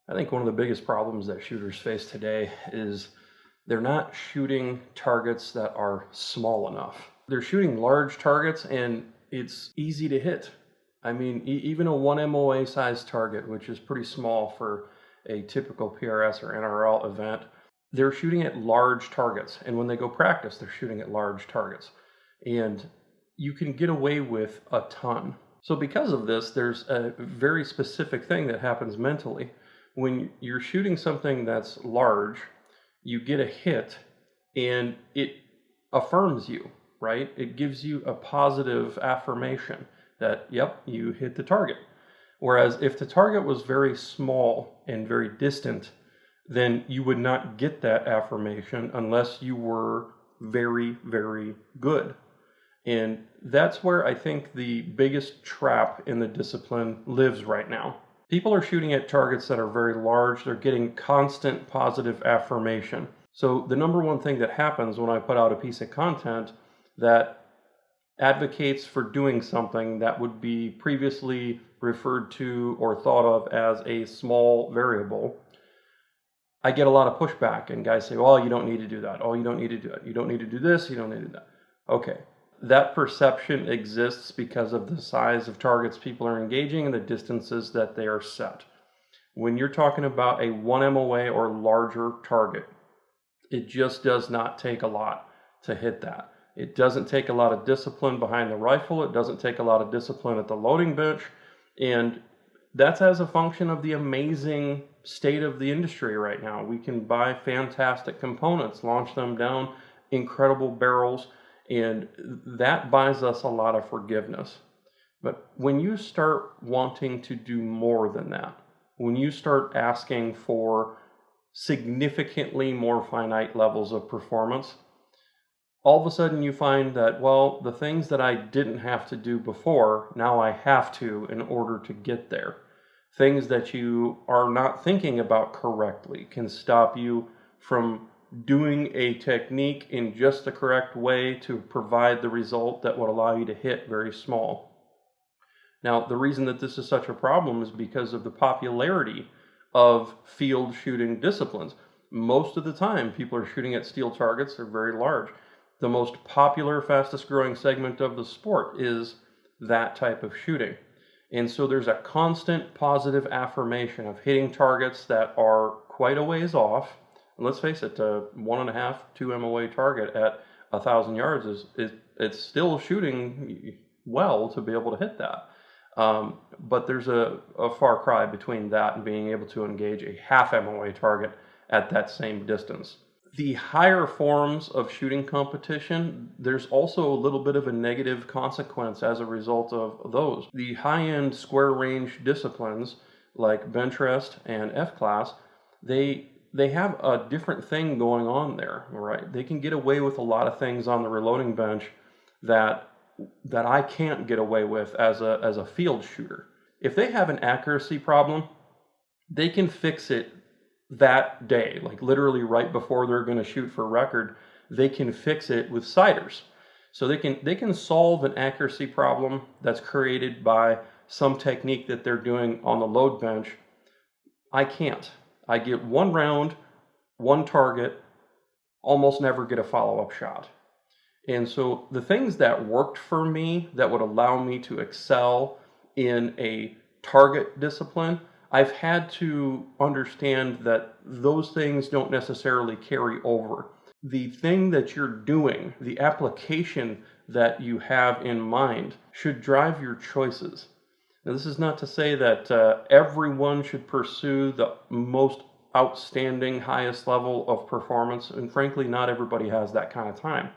I think one of the biggest problems that shooters face today is they're not shooting targets that are small enough. They're shooting large targets and it's easy to hit. I mean, even a 1 MOA size target, which is pretty small for a typical PRS or NRL event, they're shooting at large targets. And when they go practice, they're shooting at large targets. And you can get away with a ton. So because of this, there's a very specific thing that happens mentally. When you're shooting something that's large, you get a hit and it affirms you, right? It gives you a positive affirmation that, yep, you hit the target. Whereas if the target was very small and very distant, then you would not get that affirmation unless you were very, very good. And that's where I think the biggest trap in the discipline lives right now. People are shooting at targets that are very large. They're getting constant positive affirmation. So the number one thing that happens when I put out a piece of content that advocates for doing something that would be previously referred to or thought of as a small variable, I get a lot of pushback and guys say, well, you don't need to do that. Oh, you don't need to do it. You don't need to do this. You don't need to do that. Okay. That perception exists because of the size of targets people are engaging and the distances that they are set. When you're talking about a 1 MOA or larger target, it just does not take a lot to hit that. It doesn't take a lot of discipline behind the rifle. It doesn't take a lot of discipline at the loading bench. And that's as a function of the amazing state of the industry right now. We can buy fantastic components, launch them down incredible barrels, and that buys us a lot of forgiveness. But when you start wanting to do more than that, when you start asking for significantly more finite levels of performance, all of a sudden you find that, well, the things that I didn't have to do before, now I have to in order to get there. Things that you are not thinking about correctly can stop you from doing a technique in just the correct way to provide the result that would allow you to hit very small. Now, the reason that this is such a problem is because of the popularity of field shooting disciplines. Most of the time, people are shooting at steel targets. They're very large. The most popular, fastest growing segment of the sport is that type of shooting. And so there's a constant positive affirmation of hitting targets that are quite a ways off. And let's face it, a 1.5, 2 MOA target at 1,000 yards is it's still shooting well to be able to hit that. But there's a far cry between that and being able to engage a 0.5 MOA target at that same distance. The higher forms of shooting competition, there's also a little bit of a negative consequence as a result of those. The high-end square range disciplines like bench rest and F-class, they have a different thing going on there, right? They can get away with a lot of things on the reloading bench that I can't get away with as a field shooter. If they have an accuracy problem, they can fix it that day, like literally right before they're going to shoot for record. They can fix it with sighters. So they can solve an accuracy problem that's created by some technique that they're doing on the load bench. I can't. I get one round, one target, almost never get a follow-up shot. And so the things that worked for me that would allow me to excel in a target discipline, I've had to understand that those things don't necessarily carry over. The thing that you're doing, the application that you have in mind, should drive your choices. Now, this is not to say that everyone should pursue the most outstanding, highest level of performance, and frankly, not everybody has that kind of time.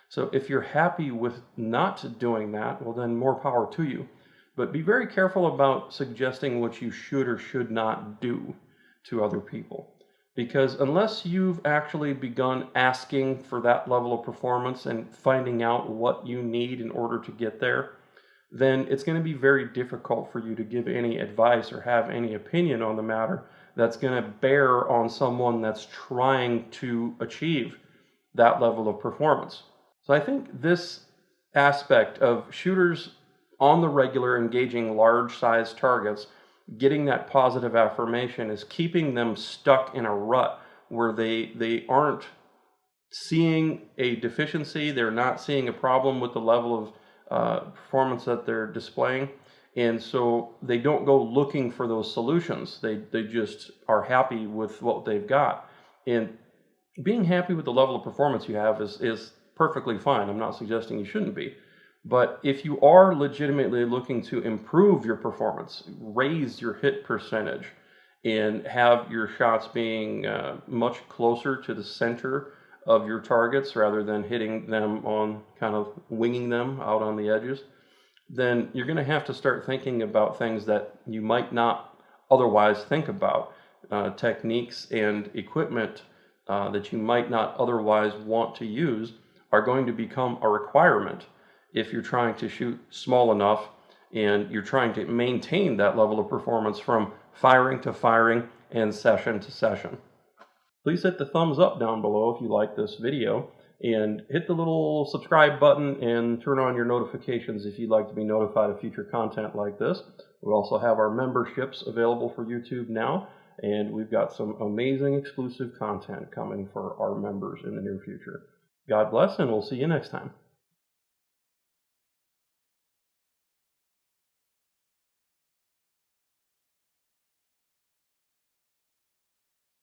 So if you're happy with not doing that, well, then more power to you. But be very careful about suggesting what you should or should not do to other people. Because unless you've actually begun asking for that level of performance and finding out what you need in order to get there, then it's going to be very difficult for you to give any advice or have any opinion on the matter that's going to bear on someone that's trying to achieve that level of performance. So I think this aspect of shooters on the regular engaging large size targets getting that positive affirmation is keeping them stuck in a rut where they aren't seeing a deficiency, they're not seeing a problem with the level of performance that they're displaying, and so they don't go looking for those solutions. They just are happy with what they've got. And being happy with the level of performance you have is perfectly fine. I'm not suggesting you shouldn't be. But if you are legitimately looking to improve your performance, raise your hit percentage, and have your shots being much closer to the center of your targets rather than hitting them on kind of winging them out on the edges, then you're going to have to start thinking about things that you might not otherwise think about, techniques and equipment that you might not otherwise want to use are going to become a requirement if you're trying to shoot small enough and you're trying to maintain that level of performance from firing to firing and session to session. Please hit the thumbs up down below if you like this video, and hit the little subscribe button and turn on your notifications if you'd like to be notified of future content like this. We also have our memberships available for YouTube now, and we've got some amazing exclusive content coming for our members in the near future. God bless, and we'll see you next time.